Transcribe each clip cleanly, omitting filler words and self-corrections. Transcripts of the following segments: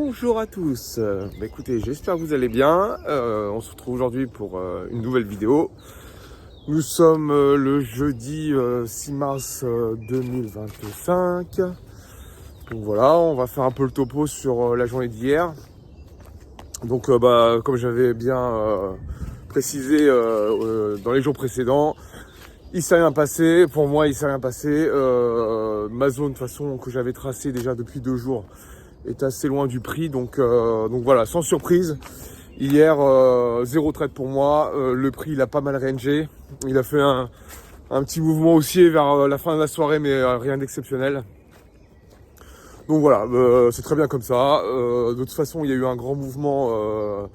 Bonjour à tous, écoutez, j'espère que vous allez bien. On se retrouve aujourd'hui pour une nouvelle vidéo. Nous sommes le jeudi 6 mars 2025. Donc voilà, on va faire un peu le topo sur la journée d'hier. Donc comme j'avais bien précisé dans les jours précédents, il s'est rien passé. Pour moi, il s'est rien passé. Ma zone de toute façon que j'avais tracée déjà depuis 2 jours est assez loin du prix, donc voilà, sans surprise. Hier, 0 trade pour moi. Le prix, il a pas mal rangé. Il a fait un petit mouvement haussier vers la fin de la soirée, mais rien d'exceptionnel. Donc voilà, c'est très bien comme ça. De toute façon, il y a eu un grand mouvement.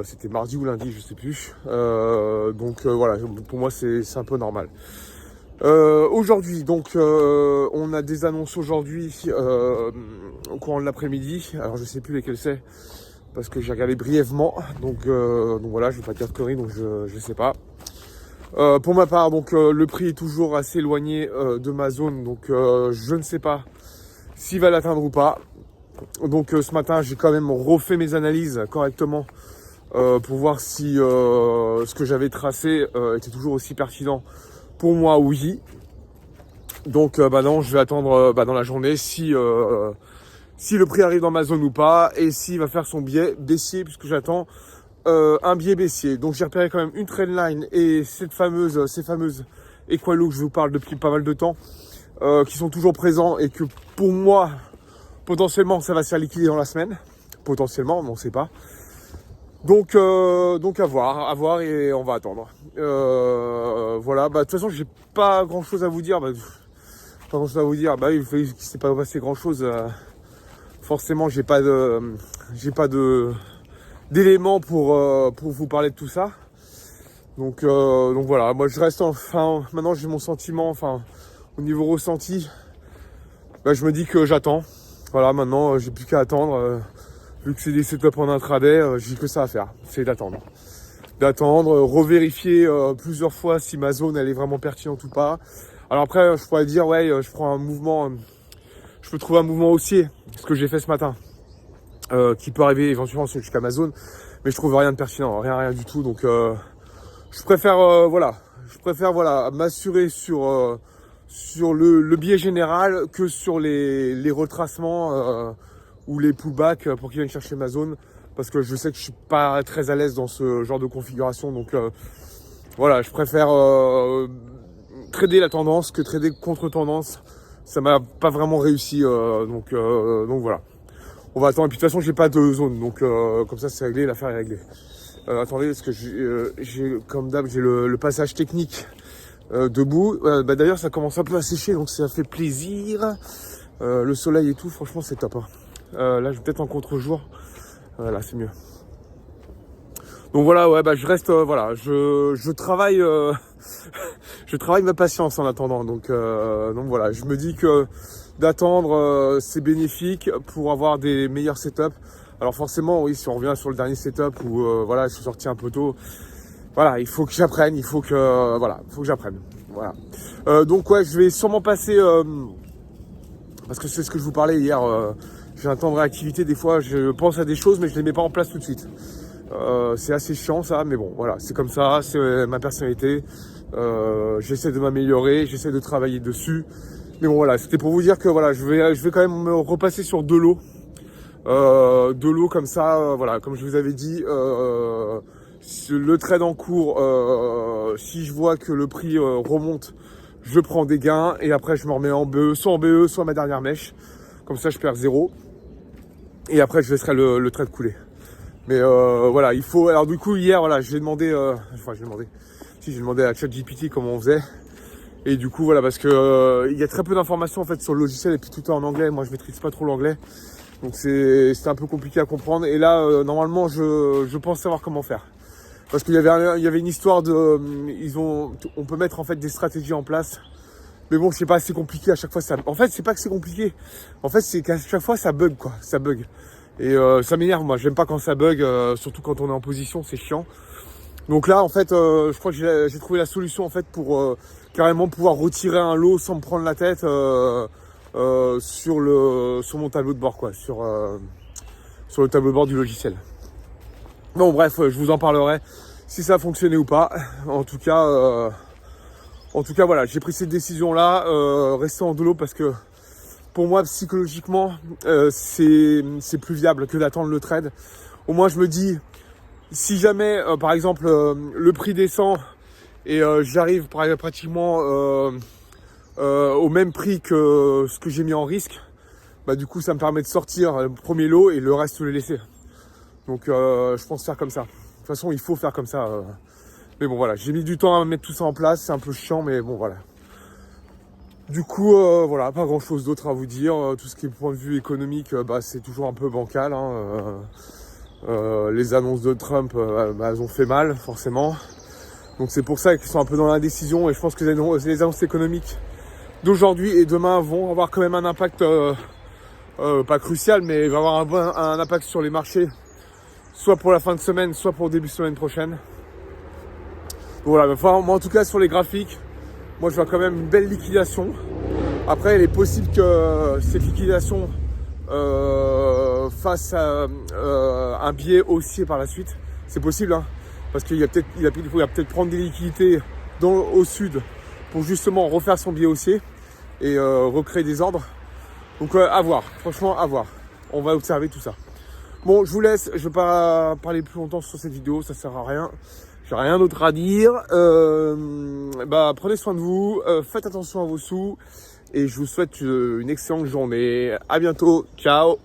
C'était mardi ou lundi, je sais plus. Voilà, pour moi, c'est un peu normal. Aujourd'hui, donc on a des annonces aujourd'hui au courant de l'après-midi. Alors je sais plus lesquelles c'est parce que j'ai regardé brièvement. Donc voilà, je vais pas dire de conneries, donc je sais pas. Pour ma part, donc le prix est toujours assez éloigné de ma zone, donc je ne sais pas s'il va l'atteindre ou pas. Donc ce matin, j'ai quand même refait mes analyses correctement pour voir si ce que j'avais tracé était toujours aussi pertinent. Pour moi, oui. Donc non, je vais attendre dans la journée si le prix arrive dans ma zone ou pas et s'il va faire son biais baissier, puisque j'attends un biais baissier. Donc j'ai repéré quand même une trendline et ces fameuses Equalo que je vous parle depuis pas mal de temps, qui sont toujours présents et que pour moi, potentiellement, ça va se faire liquider dans la semaine. Potentiellement, mais on ne sait pas. Donc à voir et on va attendre. Voilà, de toute façon j'ai pas grand chose à vous dire. Pas grand chose à vous dire. Il s'est pas passé grand chose. Forcément j'ai pas d'éléments pour vous parler de tout ça. Donc voilà, moi je reste maintenant j'ai mon sentiment, au niveau ressenti, je me dis que j'attends. Voilà, maintenant j'ai plus qu'à attendre. Vu que c'est des setups en intraday, j'ai que ça à faire, c'est d'attendre, revérifier plusieurs fois si ma zone elle est vraiment pertinente ou pas. Alors après, je pourrais dire je prends un mouvement, je peux trouver un mouvement haussier, ce que j'ai fait ce matin, qui peut arriver éventuellement jusqu'à ma zone, mais je trouve rien de pertinent, rien du tout. Donc je préfère m'assurer sur le biais général que sur les retracements ou les pullbacks pour qu'ils viennent chercher ma zone, parce que je sais que je suis pas très à l'aise dans ce genre de configuration. Donc voilà, je préfère trader la tendance que trader contre tendance. Ça m'a pas vraiment réussi, donc voilà, on va attendre. Et puis de toute façon j'ai pas de zone, donc comme ça c'est réglé, l'affaire est réglée. Attendez, parce que j'ai comme d'hab, j'ai le passage technique debout. D'ailleurs ça commence un peu à sécher, donc ça fait plaisir. Le soleil et tout, franchement c'est top, hein. Là je vais peut-être en contre-jour, là c'est mieux. Donc voilà, je reste, je travaille je travaille ma patience en attendant. Donc voilà, je me dis que d'attendre c'est bénéfique pour avoir des meilleurs setups. Alors forcément, oui, si on revient sur le dernier setup où je suis sorti un peu tôt, voilà, il faut que j'apprenne, il faut que j'apprenne. Voilà. Donc je vais sûrement passer parce que c'est ce que je vous parlais hier, j'ai un temps de réactivité, des fois je pense à des choses mais je les mets pas en place tout de suite. C'est assez chiant ça, mais bon voilà, c'est comme ça, c'est ma personnalité. J'essaie de m'améliorer, j'essaie de travailler dessus. Mais bon voilà, c'était pour vous dire que voilà, je vais quand même me repasser sur de l'eau. Comme ça, comme je vous avais dit, le trade en cours, si je vois que le prix remonte, je prends des gains et après je me remets en BE, soit ma dernière mèche. Comme ça je perds 0. Et après je laisserai le trade couler. Mais voilà, il faut. Alors du coup hier j'ai demandé à ChatGPT comment on faisait. Et du coup parce que il y a très peu d'informations en fait sur le logiciel et puis tout est en anglais. Moi je maîtrise pas trop l'anglais. Donc c'était un peu compliqué à comprendre. Et là normalement je pense savoir comment faire. Parce qu'il y avait une histoire de on peut mettre en fait des stratégies en place. Mais bon, c'est pas assez compliqué à chaque fois. En fait, c'est pas que c'est compliqué. En fait, c'est qu'à chaque fois ça bug quoi. Ça bug. Et ça m'énerve, moi. J'aime pas quand ça bug, surtout quand on est en position, c'est chiant. Donc là, en fait, je crois que j'ai trouvé la solution en fait pour carrément pouvoir retirer un lot sans me prendre la tête sur mon tableau de bord, quoi. sur le tableau de bord du logiciel. Bon bref, je vous en parlerai si ça a fonctionné ou pas. En tout cas voilà, j'ai pris cette décision là, rester en dolo parce que pour moi psychologiquement c'est plus viable que d'attendre le trade. Au moins je me dis, si jamais par exemple le prix descend et j'arrive pratiquement au même prix que ce que j'ai mis en risque, bah du coup ça me permet de sortir le premier lot et le reste le laisser. Donc je pense faire comme ça. De toute façon il faut faire comme ça. Mais bon voilà, j'ai mis du temps à mettre tout ça en place, c'est un peu chiant mais bon voilà. Du coup voilà, pas grand chose d'autre à vous dire. Tout ce qui est point de vue économique, bah, c'est toujours un peu bancal. Les annonces de Trump, bah, elles ont fait mal forcément. Donc c'est pour ça qu'ils sont un peu dans l'indécision et je pense que les annonces économiques d'aujourd'hui et demain vont avoir quand même un impact pas crucial, mais il va avoir un impact sur les marchés, soit pour la fin de semaine, soit pour début de semaine prochaine. Donc voilà, enfin, moi en tout cas sur les graphiques, moi je vois quand même une belle liquidation. Après il est possible que cette liquidation fasse un biais haussier par la suite. C'est possible, hein, parce qu'il y a peut-être prendre des liquidités au sud pour justement refaire son biais haussier et recréer des ordres. Donc à voir, franchement à voir. On va observer tout ça. Bon, je vous laisse, je vais pas parler plus longtemps sur cette vidéo, ça sert à rien. J'ai rien d'autre à dire. Bah prenez soin de vous, faites attention à vos sous et je vous souhaite une excellente journée. À bientôt, ciao.